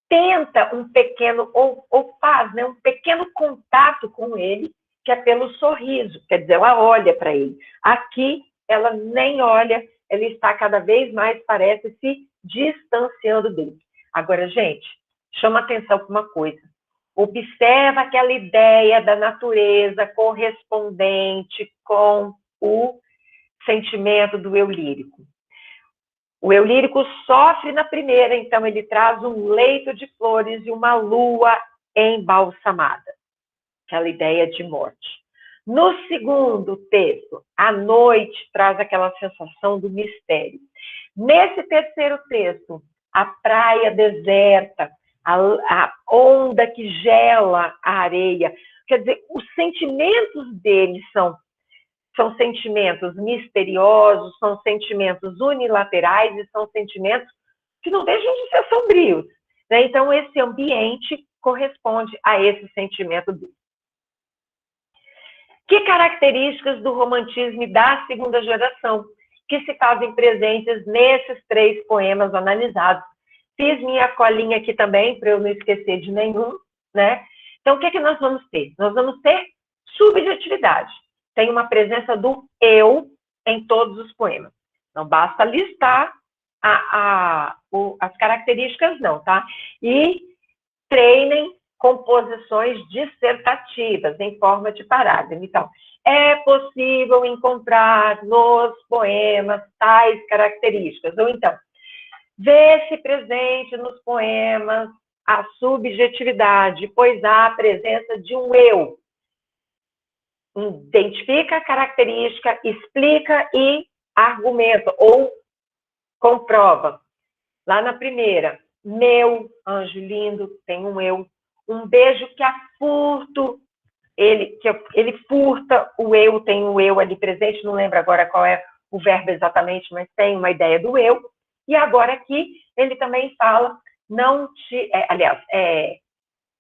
tenta um pequeno, ou faz, né, um pequeno contato com ele, que é pelo sorriso, quer dizer, ela olha para ele. Aqui, ela nem olha, ela está cada vez mais, parece, se distanciando dele. Agora, gente, chama atenção para uma coisa. Observa aquela ideia da natureza correspondente com o sentimento do eu lírico. O eu lírico sofre na primeira, então ele traz um leito de flores e uma lua embalsamada. Aquela ideia de morte. No segundo texto, a noite traz aquela sensação do mistério. Nesse terceiro texto, a praia deserta, a onda que gela a areia. Quer dizer, os sentimentos dele são sentimentos misteriosos, são sentimentos unilaterais e são sentimentos que não deixam de ser sombrios. Né? Então, esse ambiente corresponde a esse sentimento dele. Que características do romantismo da segunda geração que se fazem presentes nesses 3 poemas analisados? Fiz minha colinha aqui também, para eu não esquecer de nenhum, né? Então, o que nós vamos ter? Nós vamos ter subjetividade. Tem uma presença do eu em todos os poemas. Não basta listar as características, não, tá? E treinem composições dissertativas em forma de parágrafo. Então, é possível encontrar nos poemas tais características. Ou então, vê-se presente nos poemas a subjetividade, pois há a presença de um eu. Identifica a característica, explica e argumenta, ou comprova. Lá na primeira, meu anjo lindo, tem um eu. Um beijo que é furto, ele furta o eu, tem o eu ali presente, não lembro agora qual é o verbo exatamente, mas tem uma ideia do eu. E agora aqui, ele também fala, não te...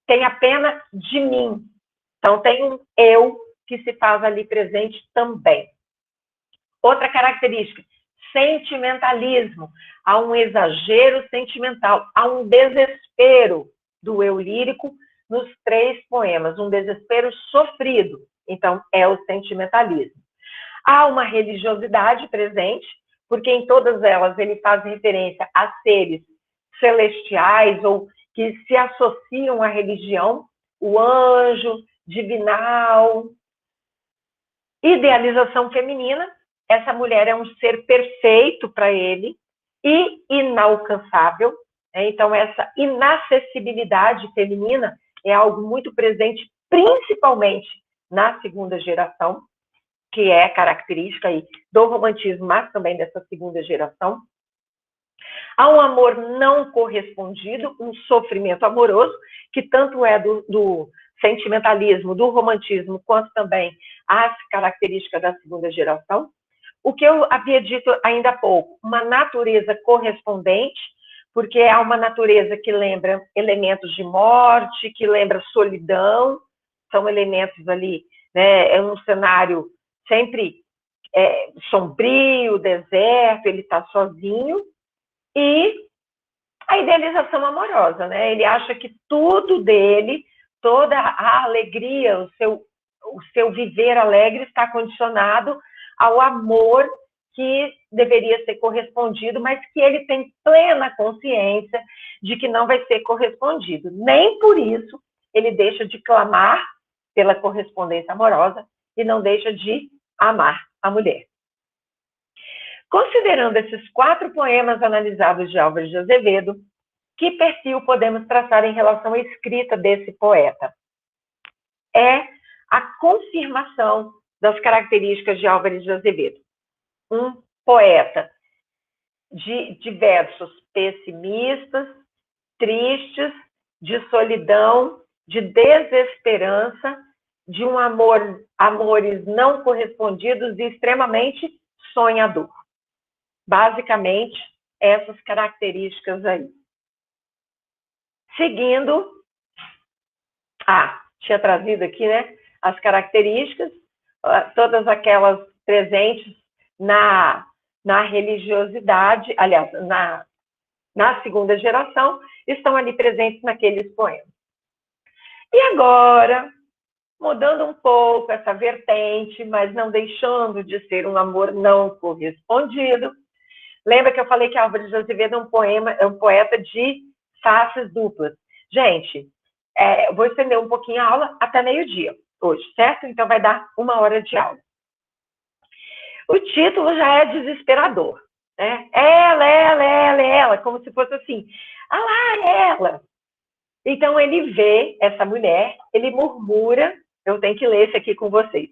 tenha pena de mim. Então, tem um eu que se faz ali presente também. Outra característica, sentimentalismo. Há um exagero sentimental, há um desespero do eu lírico nos 3 poemas, um desespero sofrido. Então, é o sentimentalismo. Há uma religiosidade presente, porque em todas elas ele faz referência a seres celestiais ou que se associam à religião, o anjo, divinal. Idealização feminina, essa mulher é um ser perfeito para ele e inalcançável. Então, essa inacessibilidade feminina é algo muito presente, principalmente na segunda geração, que é característica aí do romantismo, mas também dessa segunda geração. Há um amor não correspondido, um sofrimento amoroso, que tanto é do sentimentalismo, do romantismo, quanto também as características da segunda geração. O que eu havia dito ainda há pouco, uma natureza correspondente, porque é uma natureza que lembra elementos de morte, que lembra solidão, são elementos ali, né? É um cenário sempre sombrio, deserto, ele está sozinho. E a idealização amorosa, né? Ele acha que tudo dele, toda a alegria, o seu viver alegre está condicionado ao amor que deveria ser correspondido, mas que ele tem plena consciência de que não vai ser correspondido. Nem por isso ele deixa de clamar pela correspondência amorosa e não deixa de amar a mulher. Considerando esses 4 poemas analisados de Álvares de Azevedo, que perfil podemos traçar em relação à escrita desse poeta? É a confirmação das características de Álvares de Azevedo. Um poeta de versos pessimistas, tristes, de solidão, de desesperança, de um amores não correspondidos e extremamente sonhador. Basicamente, essas características aí. Seguindo, tinha trazido aqui, né, as características, todas aquelas presentes na religiosidade, aliás, na segunda geração, estão ali presentes naqueles poemas. E agora, mudando um pouco essa vertente, mas não deixando de ser um amor não correspondido, lembra que eu falei que Álvares de Azevedo é um poeta de faces duplas. Gente, eu vou estender um pouquinho a aula até meio-dia hoje, certo? Então vai dar 1 hora de aula. O título já é desesperador, né? Ela, como se fosse assim, lá ela. Então ele vê essa mulher, ele murmura, eu tenho que ler isso aqui com vocês.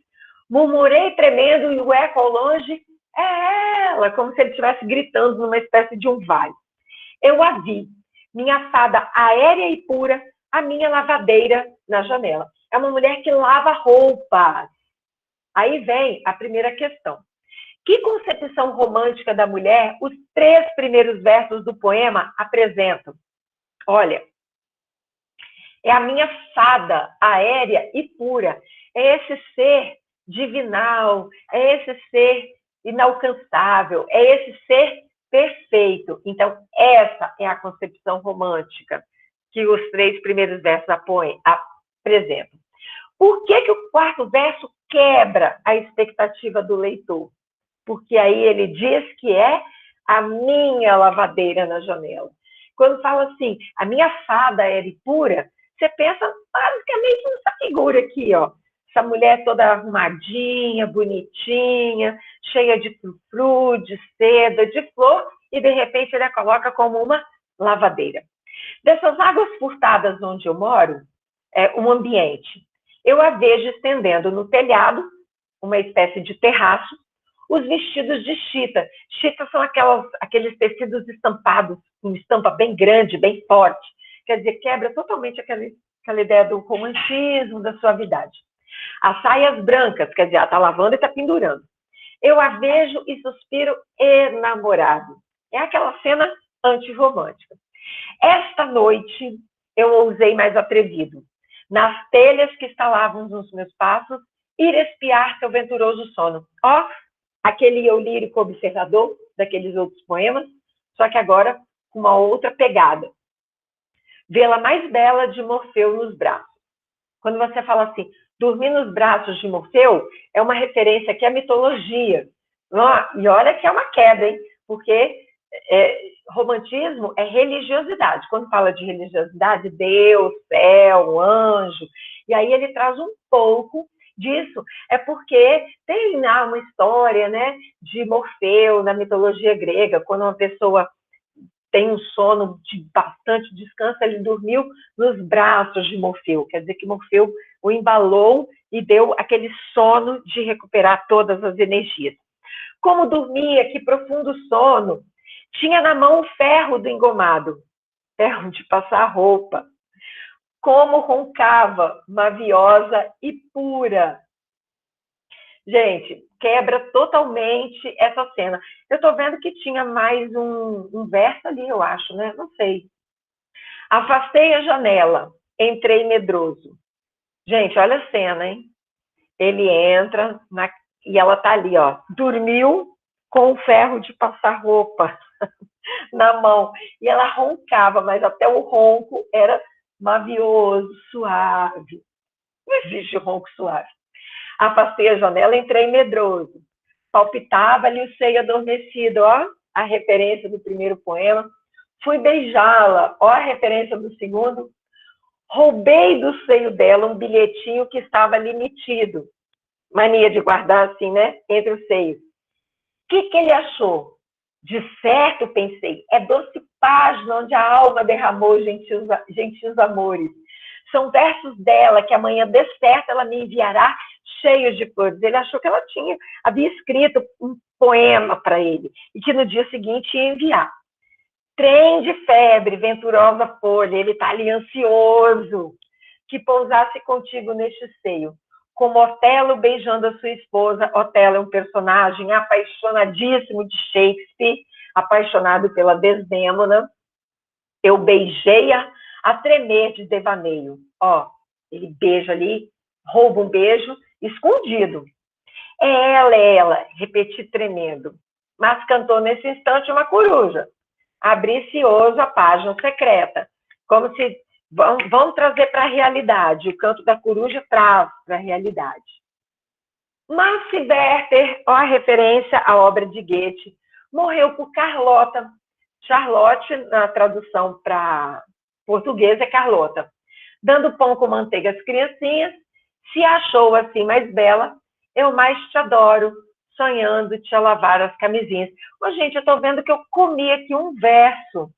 Murmurei tremendo e o eco ao longe, é ela, como se ele estivesse gritando numa espécie de um vale. Eu a vi, minha fada aérea e pura, a minha lavadeira na janela. É uma mulher que lava roupas. Aí vem a primeira questão. Que concepção romântica da mulher os 3 primeiros versos do poema apresentam? Olha, é a minha fada aérea e pura. É esse ser divinal, é esse ser inalcançável, é esse ser perfeito. Então, essa é a concepção romântica que os 3 primeiros versos apresentam. Por que o 4º verso quebra a expectativa do leitor? Porque aí ele diz que é a minha lavadeira na janela. Quando fala assim, a minha fada era pura, você pensa basicamente nessa figura aqui, ó. Essa mulher toda arrumadinha, bonitinha, cheia de frufru, de seda, de flor, e de repente ele a coloca como uma lavadeira. Dessas águas furtadas onde eu moro, um ambiente. Eu a vejo estendendo no telhado, uma espécie de terraço, os vestidos de chita. Chita são aqueles tecidos estampados, com estampa bem grande, bem forte. Quer dizer, quebra totalmente aquela ideia do romantismo, da suavidade. As saias brancas, quer dizer, ela está lavando e está pendurando. Eu a vejo e suspiro enamorado. É aquela cena antirromântica. Esta noite, eu ousei mais atrevido. Nas telhas que estalavam nos meus passos, ir espiar seu venturoso sono. Ó, aquele eu lírico observador daqueles outros poemas, só que agora com uma outra pegada. Vê-la mais bela de Morfeu nos braços. Quando você fala assim, dormir nos braços de Morfeu, é uma referência aqui à mitologia. E olha que é uma queda, hein? Porque romantismo é religiosidade. Quando fala de religiosidade, Deus, céu, anjo, e aí ele traz um pouco disso. É porque tem uma história, né, de Morfeu na mitologia grega, quando uma pessoa tem um sono de bastante descanso, ele dormiu nos braços de Morfeu. Quer dizer que Morfeu o embalou e deu aquele sono de recuperar todas as energias. Como dormia, que profundo sono. Tinha na mão o ferro do engomado, ferro de passar roupa. Como roncava, maviosa e pura. Gente, quebra totalmente essa cena. Eu estou vendo que tinha mais um verso ali, eu acho, né? Não sei. Afastei a janela, entrei medroso. Gente, olha a cena, hein? Ele entra e ela tá ali, ó. Dormiu com o ferro de passar roupa na mão. E ela roncava, mas até o ronco era mavioso, suave. Não existe ronco suave. Afastei a janela, entrei medroso. Palpitava-lhe o seio adormecido, ó, a referência do primeiro poema. Fui beijá-la, ó, a referência do segundo. Roubei do seio dela um bilhetinho que estava ali metido. Mania de guardar assim, né, entre os seios. O que ele achou? De certo, pensei, é doce página onde a alma derramou gentis amores. São versos dela que amanhã de certo ela me enviará cheios de flores. Ele achou que ela havia escrito um poema para ele e que no dia seguinte ia enviar. Trem de febre, venturosa folha, ele está ali ansioso que pousasse contigo neste seio. Como Otelo beijando a sua esposa. Otelo é um personagem apaixonadíssimo de Shakespeare, apaixonado pela Desdémona. Eu beijei-a a tremer de devaneio. Ó, ele beija ali, rouba um beijo escondido. É ela, repeti tremendo. Mas cantou nesse instante uma coruja. Abri-cioso a página secreta. Como se vamos trazer para a realidade. O canto da coruja traz para a realidade. Max Werther, ó, a referência à obra de Goethe, morreu por Carlota. Charlotte, na tradução para português, é Carlota. Dando pão com manteiga às criancinhas, se achou assim mais bela, eu mais te adoro, sonhando te lavar as camisinhas. Mas, gente, eu estou vendo que eu comi aqui um verso.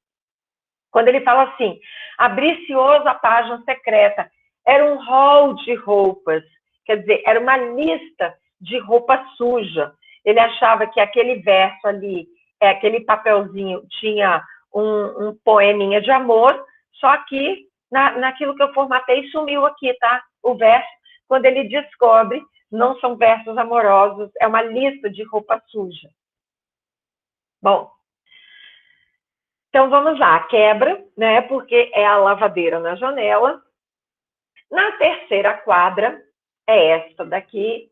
Quando ele fala assim, abri-cioso a página secreta, era um rol de roupas, quer dizer, era uma lista de roupa suja. Ele achava que aquele verso ali, aquele papelzinho, tinha um poeminha de amor, só que naquilo que eu formatei sumiu aqui, tá? O verso, quando ele descobre, não são versos amorosos, é uma lista de roupa suja. Bom, então vamos lá, quebra, né? Porque é a lavadeira na janela. Na terceira quadra, é esta daqui,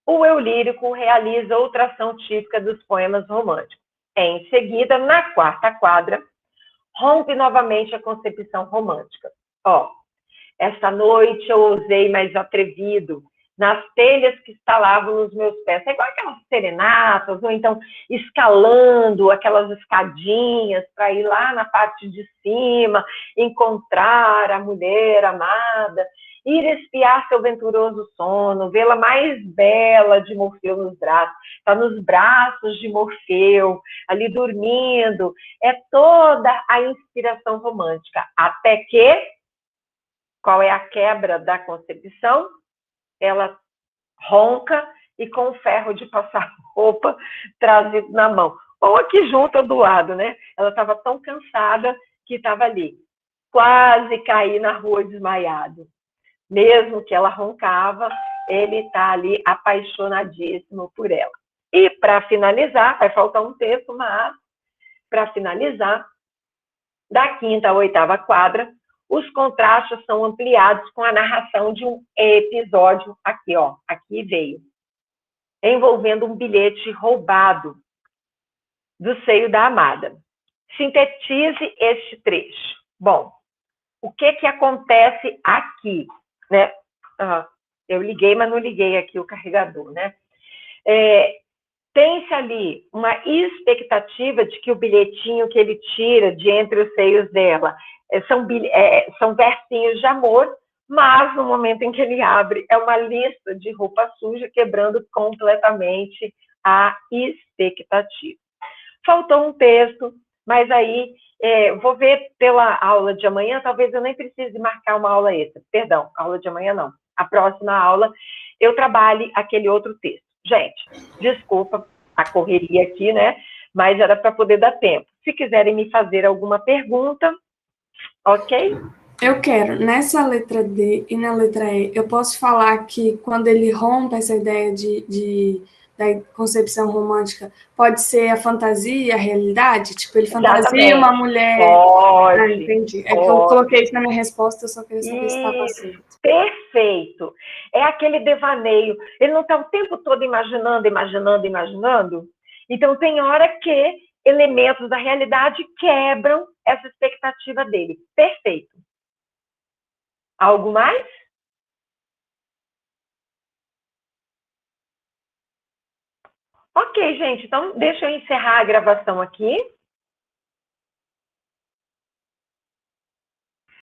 o eu lírico realiza outra ação típica dos poemas românticos. Em seguida, na quarta quadra, rompe novamente a concepção romântica. Ó, esta noite eu ousei mais atrevido, nas telhas que estalavam nos meus pés. É igual aquelas serenatas, ou então escalando aquelas escadinhas para ir lá na parte de cima, encontrar a mulher amada. ir espiar seu venturoso sono, vê-la mais bela de Morfeu nos braços, está nos braços de Morfeu, ali dormindo, é toda a inspiração romântica, até que, qual é a quebra da concepção? Ela ronca e com o ferro de passar roupa trazido na mão. Ou aqui junto ou do lado, né? Ela estava tão cansada que estava ali. Quase caí na rua desmaiado. Mesmo que ela roncava, ele está ali apaixonadíssimo por ela. E para finalizar, vai faltar um texto, mas para finalizar, da quinta à oitava quadra, os contrastes são ampliados com a narração de um episódio, aqui, ó, aqui veio, envolvendo um bilhete roubado do seio da amada. Sintetize este trecho. Bom, o que acontece aqui, né? Eu liguei, mas não liguei aqui o carregador, né? Tem-se ali uma expectativa de que o bilhetinho que ele tira de entre os seios dela são versinhos de amor, mas no momento em que ele abre, é uma lista de roupa suja, quebrando completamente a expectativa. Faltou um texto, mas aí vou ver pela aula de amanhã, talvez eu nem precise marcar uma aula extra. Perdão, aula de amanhã não. A próxima aula eu trabalhe aquele outro texto. Gente, desculpa a correria aqui, né? Mas era para poder dar tempo. Se quiserem me fazer alguma pergunta, ok? Eu quero, nessa letra D e na letra E, eu posso falar que quando ele rompe essa ideia da concepção romântica, pode ser a fantasia, a realidade? Tipo, ele fantasia uma mulher... Pode. Ah, entendi. É que eu coloquei isso na minha resposta, eu só queria saber se estava certo. Perfeito. É aquele devaneio. Ele não está o tempo todo imaginando. Então, tem hora que elementos da realidade quebram essa expectativa dele. Perfeito. Algo mais? Ok, gente. Então, deixa eu encerrar a gravação aqui.